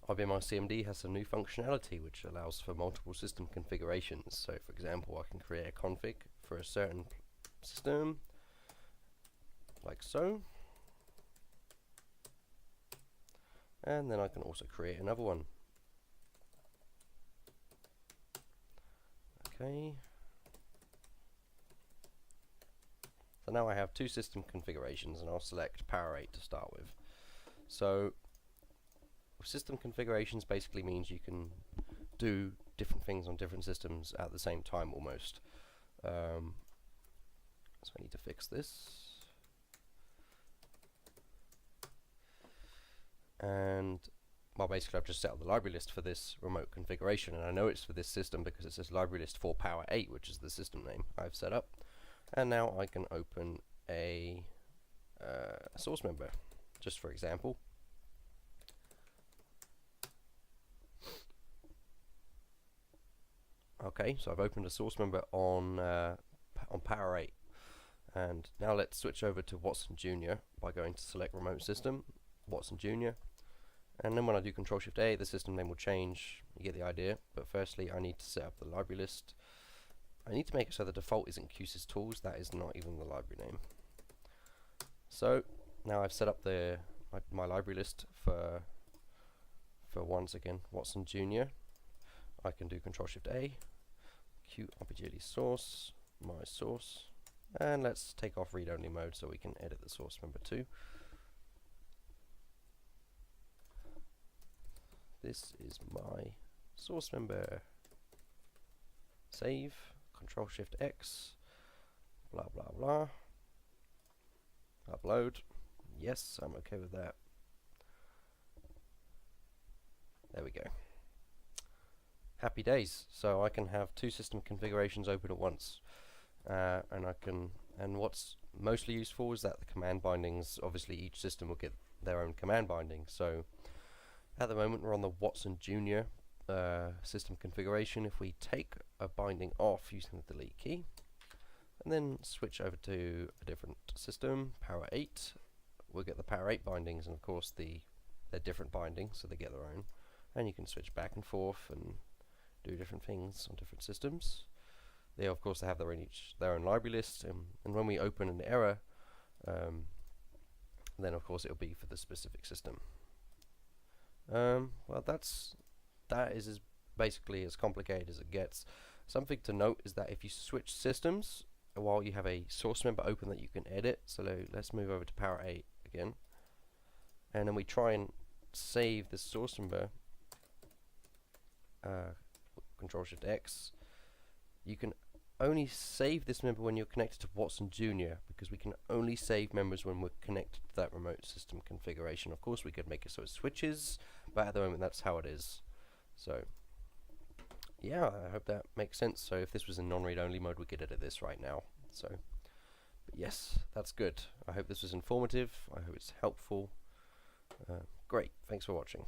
IBMiCmd has some new functionality which allows for multiple system configurations. So for example, I can create a config for a certain system, like so, and then I can also create another one. Okay. So now I have two system configurations, and I'll select Power 8 to start with. So system configurations basically means you can do different things on different systems at the same time almost. So I need to fix this. And well, basically I've just set up the library list for this remote configuration, and I know it's for this system because it says library list for Power 8, which is the system name I've set up. And now I can open a source member, just for example. Okay, so I've opened a source member on Power 8, and now let's switch over to Watson Junior by going to select Remote System, Watson Junior, and then when I do Control-Shift-A, the system name will change. You get the idea. But firstly, I need to set up the library list. I need to make it so the default isn't QSys Tools. That is not even the library name. So now I've set up my library list for once again Watson Junior. I can do Control-Shift-A, Q RPGLE source, my source, and let's take off read-only mode so we can edit the source member too. This is my source member. Save, Control-Shift-X, blah blah blah. Upload. Yes, I'm okay with that. There we go. Happy days. So I can have two system configurations open at once, and what's mostly useful is that the command bindings, obviously each system will get their own command binding. So at the moment we're on the Watson Junior system configuration. If we take a binding off using the delete key and then switch over to a different system, Power 8, we'll get the Power 8 bindings, and of course they're different bindings, so they get their own, and you can switch back and forth and do different things on different systems. They of course have their own library list, and when we open an error, then of course it'll be for the specific system. Well, that is basically as complicated as it gets. Something to note is that if you switch systems while you have a source member open that you can edit, so let's move over to Power 8 again, and then we try and save the source member, Control-Shift-X, you can only save this member when you're connected to Watson Junior, because we can only save members when we're connected to that remote system configuration. Of course we could make it so it switches, but at the moment that's how it is. So yeah, I hope that makes sense. So if this was in non-read only mode, we could edit this right now. So but yes, that's good. I hope this was informative. I hope it's helpful. Great, thanks for watching.